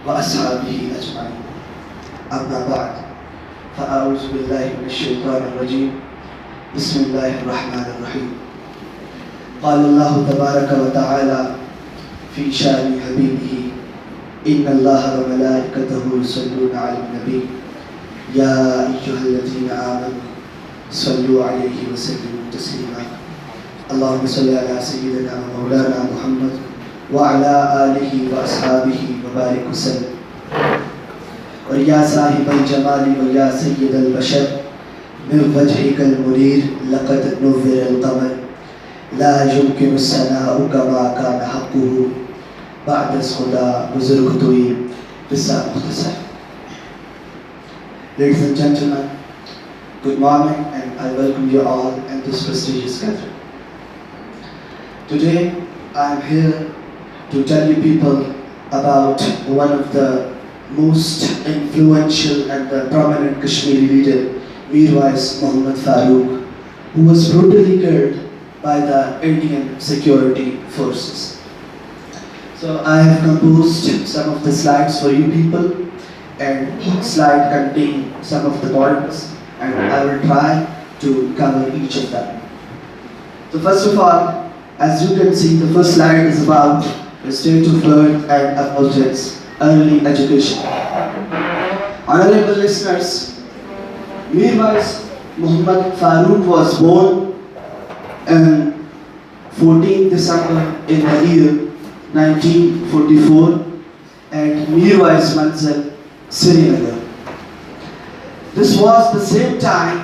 وأصحابه أجمعين أما بعد فأعوذ بالله من الشيطان الرجيم بسم الله الرحمن الرحيم قال الله تبارك وتعالى في شأن حبيبه إن الله وملائكته يصلون على النبي يا أيها الذين آمنوا صلوا عليه وسلموا تسليما اللهم صل على سيدنا ومولانا محمد وعلى آله وأصحابه وبارك وسلم ويا صاحب الجمال ويا سيد البشر من وجهك المنير لقد نور القمر لا يمكن الثناء كما كان حقه بعد خدا بزرگ توئی قصہ مختصر. Ladies and gentlemen, good morning and I welcome you all in this prestigious gathering. Today I am here to tell you people about one of the most influential and the prominent Kashmiri leader, Mirwaize Muhammad Farooq, who was brutally killed by the Indian security forces. So I have composed some of the slides for you people, and each slide contains some of the points, and I will try to cover each of them. So first of all, as you can see, the first slide is about the state of birth and effulgence, early education. Honorable listeners, Mirwaize Muhammad Farooq was born on 14 December in the year 1944 at Mirwaize Manzil, Srinagar. This was the same time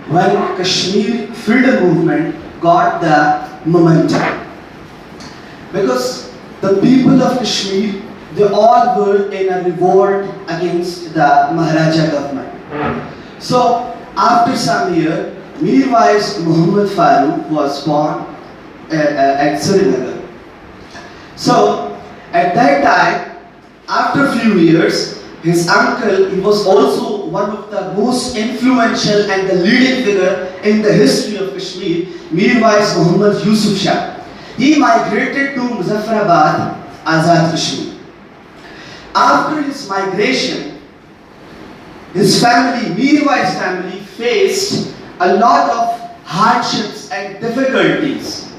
when Kashmir freedom movement got the momentum, because the people of Kashmir, they all were in a revolt against the Maharaja government. So after some year, Mirwaize Muhammad Farooq was born at Srinagar. So at that time, after a few years, his uncle, he was also one of the most influential and the leading figure in the history of Kashmir, Mirwaize Muhammad Yusuf Shah. He migrated to Muzaffarabad, Azad Kashmir. After his migration, his family, Mirwaize family, faced a lot of hardships and difficulties,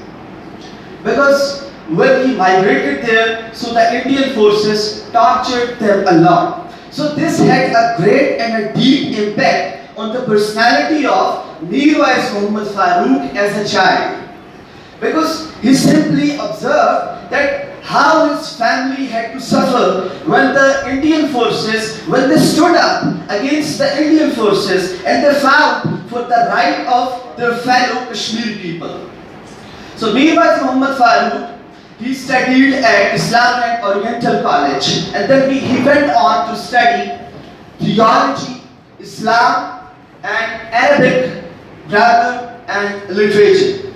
because when he migrated there, so the Indian forces tortured them a lot. So this had a great and a deep impact on the personality of Mirwaize Muhammad Farooq as a child, because he simply observed that how his family had to suffer when the Indian forces, when they stood up against the Indian forces and they fought for the right of their fellow Kashmiri people. So Mirwaize Muhammad Farooq, he studied at Islamic Oriental College, and then he went on to study theology, Islam and Arabic, grammar and literature.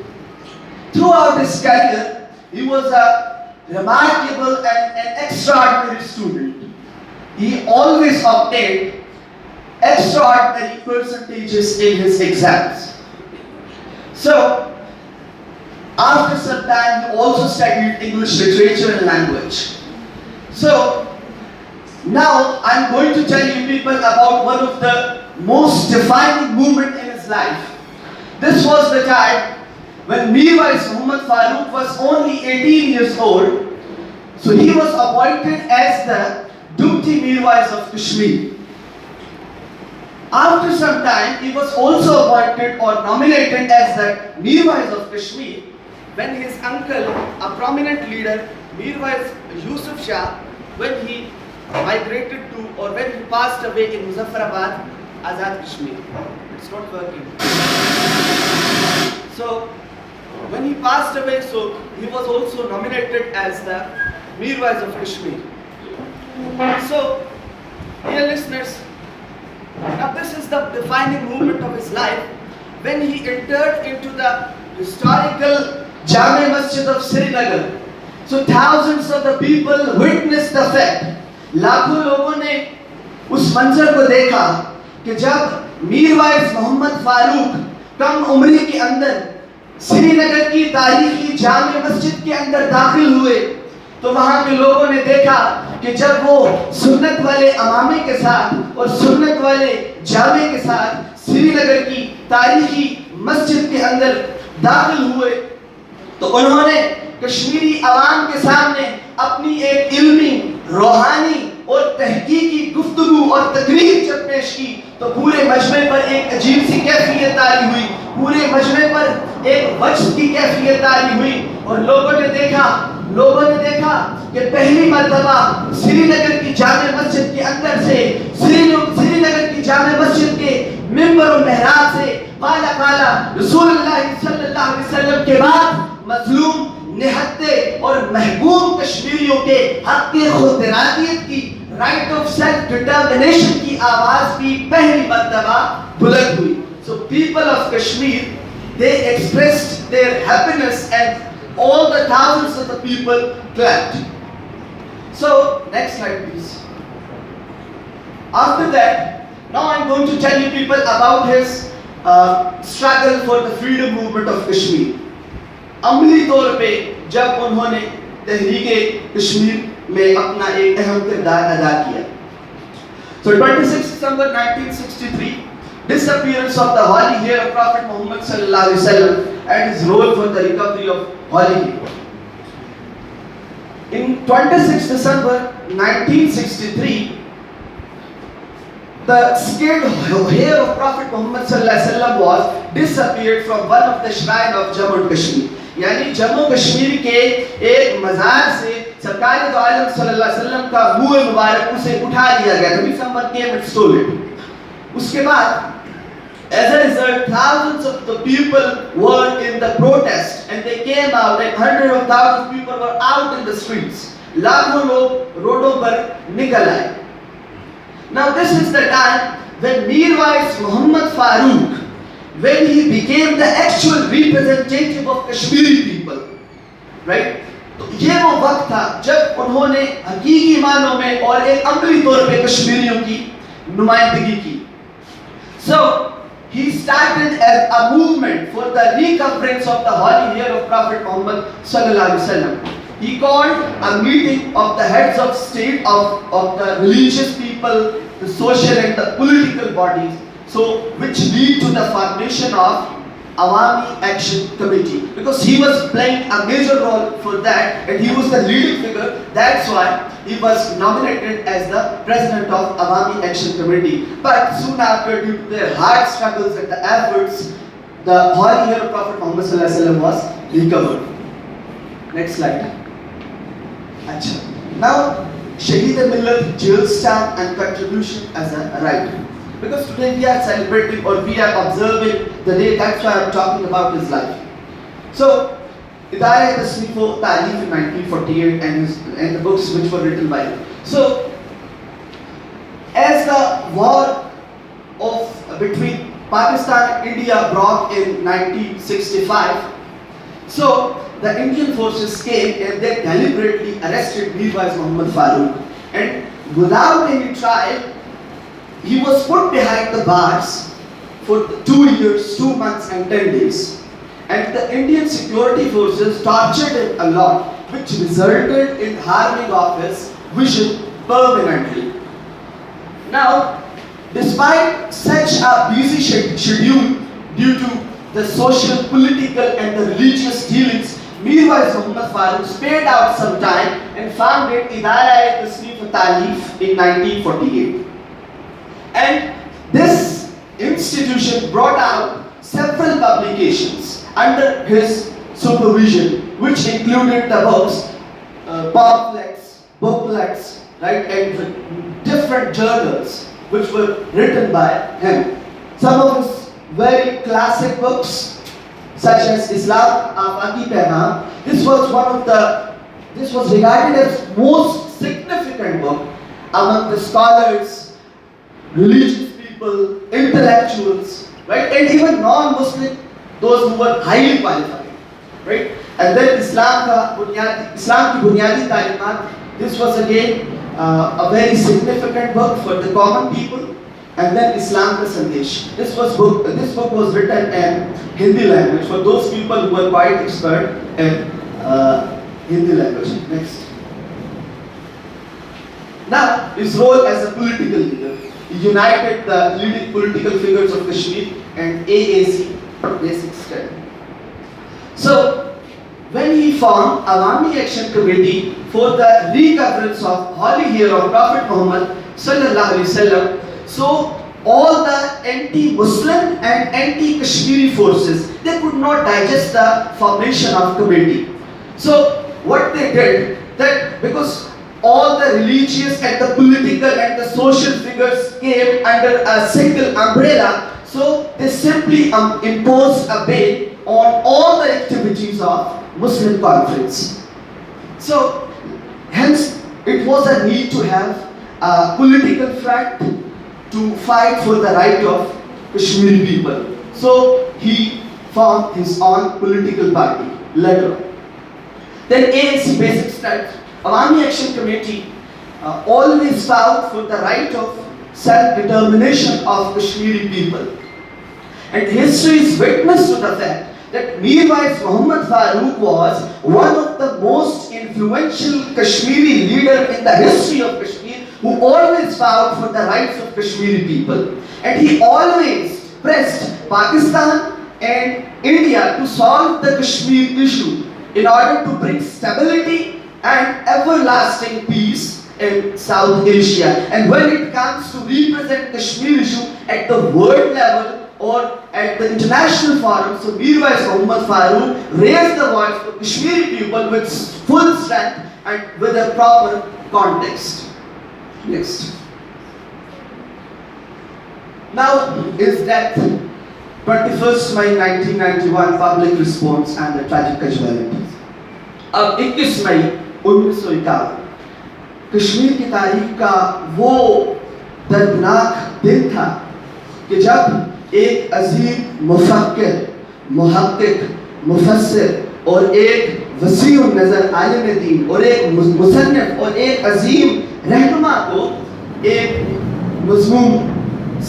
Throughout his career, he was a remarkable and an extraordinary student. He always obtained extraordinary percentages in his exams. So after some time, he also studied English literature and language. So now I'm going to tell you people about one of the most defining moments in his life. This was the time when Mirwaize Muhammad Farooq was only 18 years old. So he was appointed as the Deputy Mirwaize of Kashmir. After some time, he was also appointed or nominated as the Mirwaize of Kashmir, when his uncle, a prominent leader, Mirwaize Yusuf Shah, when he migrated to, or when he passed away in Muzaffarabad, Azad Kashmir. It's not working. So when he passed away, so he was also nominated as the Mirwaize of Kashmir. So, dear listeners, now this is the defining moment of his life when he entered into the historical Jame Masjid of Srinagar. So thousands of the people witnessed the fact. लाखों लोगों ने उस मंजर को देखा कि जब मीरवाइज मोहम्मद फारूक कम उम्री के अंदर श्रीनगर की तारीखी जामे मस्जिद के अंदर दाखिल हुए, तो वहां के लोगों ने देखा कि जब वो सुन्नत वाले अमामे के साथ और सुन्नत वाले जामे के साथ श्रीनगर की तारीखी मस्जिद के अंदर दाखिल हुए तो उन्होंने कश्मीरी अवाम के सामने अपनी एक इल्मी, रूहानी और तहकीकी गुफ्तगू और तकरीर जब पेश की तो पूरे मजमे पर एक अजीब सी कैफियत तारी हुई, पूरे मजमे पर एक वज्द की कैफियत तारी हुई और लोगों ने देखा कि पहली मर्तबा श्रीनगर की जामे मस्जिद के अंदर से श्रीनगर की जामे मस्जिद के मिंबर और मेहराब से काला रसूलुल्लाह सल्लल्लाहु अलैहि वसल्लम के बाद मजलूम, निहत्ते और महबूब कश्मीरियों के हक के खुदरातियत की, राइट ऑफ सेल्फ डिटर्मिनेशन की आवाज भी पहली मर्तबा बुलंद हुई. So people of Kashmir, they expressed their happiness and all the thousands of the people clapped. So next slide please. After that, now I'm going to tell you people about his struggle for the freedom movement of Kashmir. अमली तौर पे जब उन्होंने तहरीके कश्मीर में अपना एक अहम किरदार अदा किया. So 26 December 1963, disappearance of the holy hair of Prophet Muhammad sallallahu alaihi wasallam and his role for the recovery of holy hair. In 26 December 1963, the skilled hair of Prophet Muhammad sallallahu alaihi wasallam was disappeared from one of the shrine of Jammu and Kashmir. यानी जम्मू कश्मीर के एक मज़ार से सरकार दो आलम सल्लल्लाहु अलैहि वसल्लम का मुँह मुबारक उसे उठा लिया गया. तभी someone came and stole it. उसके बाद as a result thousands of the people were in the protest and they came out and hundreds of thousands of people were out in the streets. लाखों लोग रोडों पर निकल आए. Now this is the time when Mirwaize Muhammad Farooq, when he became the actual representative of Kashmiri people, right? तो ये वो वक्त था जब उन्होंने हकीकी मानों में और एक अमली तौर पे कश्मीरियों की नुमाइंदगी की. So he started a movement for the recoverance of the holy hair of Prophet Muhammad sallallahu alaihi wasallam. He called a meeting of the heads of state, of the religious people, the social and the political bodies, so which lead to the formation of Awami Action Committee, because he was playing a major role for that and he was the leading figure. That's why he was nominated as the president of Awami Action Committee. But soon after, due to their hard struggles and the efforts, the holy hair of Prophet Muhammad sallallahu alaihi wasallam was recovered. Next slide. Now, Shaheed Millat jail's time and contribution as a writer. Because today we are celebrating or we are observing the day, that's why I'm talking about his life. So, Idaya Tasnifo Ta'aleef in 1948 and the books which were written by him. So, as the war between Pakistan and India broke in 1965, so the Indian forces came and they deliberately arrested Mirwaize Muhammad Farooq, and without any trial, he was put behind the bars for 2 years, 2 months and 10 days. And the Indian security forces tortured him a lot, which resulted in harming of his vision permanently. Now, despite such a busy schedule due to the social, political and the religious dealings, Mirwaize Muhammad Farooq spared out some time and founded Idara Tasnif Ta'aleef in 1948. And this institution brought out several publications under his supervision, which included the books, pamphlets, booklets, right, and different journals which were written by him. Some of his very classic books, such as Islam Afaki Paigam. This was regarded as most significant book among the scholars, religious people, intellectuals, right, and even non-Muslim, those who were highly qualified, right. And then Islam ki Bunyadi Talimat. This was again a very significant book for the common people. And then Islam ka Sandesh. This book was written in Hindi language for those people who were quite expert in Hindi language. Next. Now, his role as a political leader, he united the leading political figures of Kashmir and AAC basic study. So, when he formed Awami Action Committee for the recoverance of holy year of Prophet Muhammad sallallahu alaihi wasallam, so all the anti-Muslim and anti-Kashmiri forces, they could not digest the formation of committee. So what they did, that because all the religious and the political and the social figures came under a single umbrella, so they simply imposed a ban on all the activities of Muslim conference. So hence it was a need to have a political front to fight for the right of Kashmiri people. So he formed his own political party later on. Then ANC basic start, Awami Action Committee always fought for the right of self-determination of Kashmiri people. And history is witness to the fact that Mirwaize Muhammad was one of the most influential Kashmiri leader in the history of Kashmir, who always fought for the rights of Kashmiri people. And he always pressed Pakistan and India to solve the Kashmir issue in order to bring stability and everlasting peace in South Asia. And when it comes to represent Kashmir issue at the world level or at the international forum, so Mirwaize Muhammad raised the voice for Kashmiri people with full strength and with a proper context. Next. Now is that 21st May 1991 public response and the tragic casualties. अब 21 मई 1951 कश्मीर की तारीख का वो दर्दनाक दिन था कि जब एक अजीम मुफक्किर, मुहक्किक, मुफस्सिर और एक वसीउ नज़र आलिम दीन और एक मुसन्निफ और एक अजीम रहनुमा को एक मज़मूम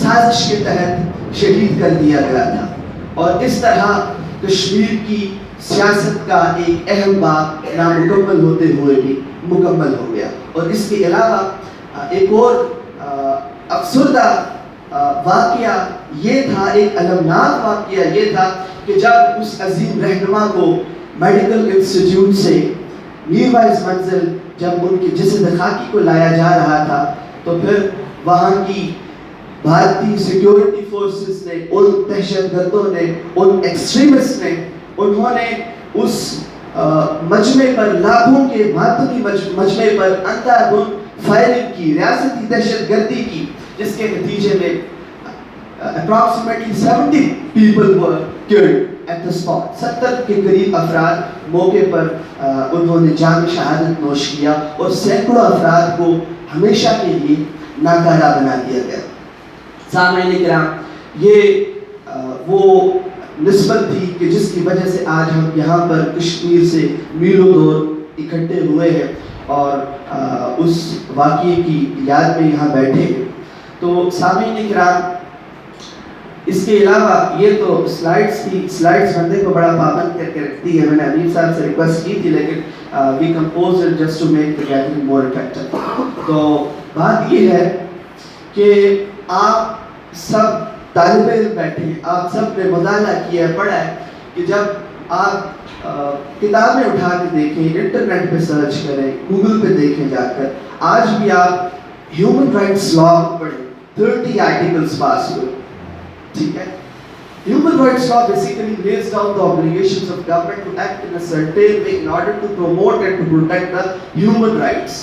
साजिश के तहत शहीद कर दिया गया था। और इस तरह कश्मीर की सियासत का एक अहम बाब नामुकम्मल होते हुए भी मुकम्मल हो गया। और इसके अलावा एक और अफसरदा वाक़या ये था, एक अलमनाक वाक़या ये था कि जब उस अजीम रहनुमा को मेडिकल इंस्टीट्यूट से मीरवाइज़ मंजिल जब उनकी जिस्म खाकी को लाया जा रहा था, तो फिर वहाँ की भारतीय सिक्योरिटी फोर्सेस ने, उन दहशतगर्दों ने, उन एक्सट्रीमिस्ट ने, उन्होंने उस मजमे पर, लाखों के मातमी मजमे पर अंधाधुंध फायरिंग की, रियासती दहशतगर्दी की, जिसके नतीजे में approximately 70 people were killed at the spot. 70 के करीब अफराद मौके पर उन्होंने जान शहादत नोश किया और सैकड़ों अफराद को हमेशा के लिए नाकारा बना दिया गया। सामने किराम, ये वो निस्बत थी कि जिसकी वजह से आज हम यहाँ पर कश्मीर से मीलों दूर इकट्ठे हुए हैं और उस वाक़ये की याद में यहाँ बैठे। तो सामने किराम, इसके अलावा ये तो स्लाइड्स थी, स्लाइड्स बंदे को बड़ा पाबंद करके रखती है। मैंने अमीर साहब से रिक्वेस्ट की थी, लेकिन we compose it just to make the gathering more effective. तो बात ये है कि आप सब तालिब इल्म बैठे, आप सब ने मुताला किया है, पढ़ा है कि जब आप किताबें उठा के देखें, इंटरनेट पे सर्च करें, गूगल पे देखें जाकर, आज भी आप ह्यूमन राइट्स लॉ पढ़ें, 30 आर्टिकल्स पास हुए, ठीक है। Human rights law basically lays down the obligations of government to act in a certain way in order to promote and to protect the human rights.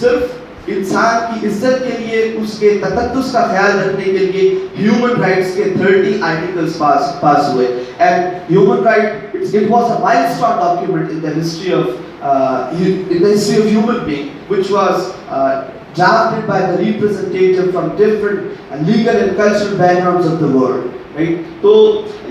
सिर्फ इंसान की इज्जत के लिए, उसके तकद्दुस का ख्याल रखने के लिए ह्यूमन राइट्स के 30 आर्टिकल्स पास हुए। And human right, it was a milestone document in the history of human being, which was drafted by the representative from different legal and cultural backgrounds of the world, right? तो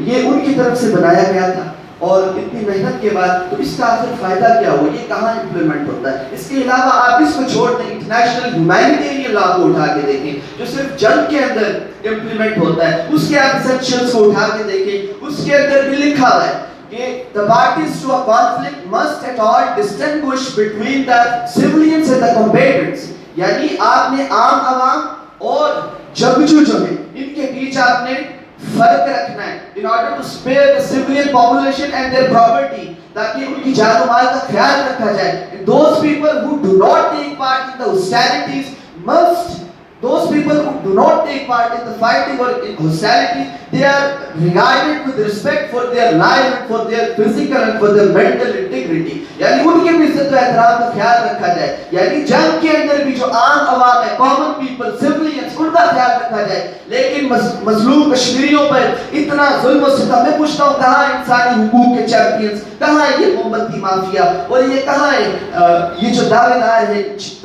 ये उनकी तरफ से बनाया गया था और इतनी मेहनत के बाद तो इसका आखिर फायदा क्या हुआ, ये कहाँ इम्प्लीमेंट होता है? इसके अलावा आप इसको छोड़ दें, इंटरनेशनल ह्यूमैनिटेरियन लॉ को उठा के देखें जो सिर्फ जंग के अंदर इम्प्लीमेंट होता है, उसके आप एसेंशियल्स को उठा के देखें, उसके अंदर भी लिखा हुआ है कि the parties to a conflict must at all distinguish between the civilians and the combatants. یعنی آپ نے عام عوام اور جنگجو جو ہیں ان کے بیچ آپ نے فرق رکھنا ہے in order to spare the civilian population and their property, تاکہ ان کی جان و مال کا خیال رکھا جائے. And those people who do not take part in the hostilities must, those people who do not take part in the fighting or in hostilities, they are regarded with respect for their life and for their physical and for their mental integrity. یعنی ان کے بھی عزت و احترام کا خیال رکھا جائے. یعنی جنگ کے اندر بھی جو عام عوام ہے, common people, civilians, ان کا خیال رکھا جائے. لیکن مظلوم کشمیریوں پر اتنا ظلم و ستم, میں پوچھتا ہوں کہاں انسانی حقوق کے چیمپئنز, کہاں ہے یہ مومبتی مافیا, اور یہ کہاں ہے یہ جو دعوے دار ہے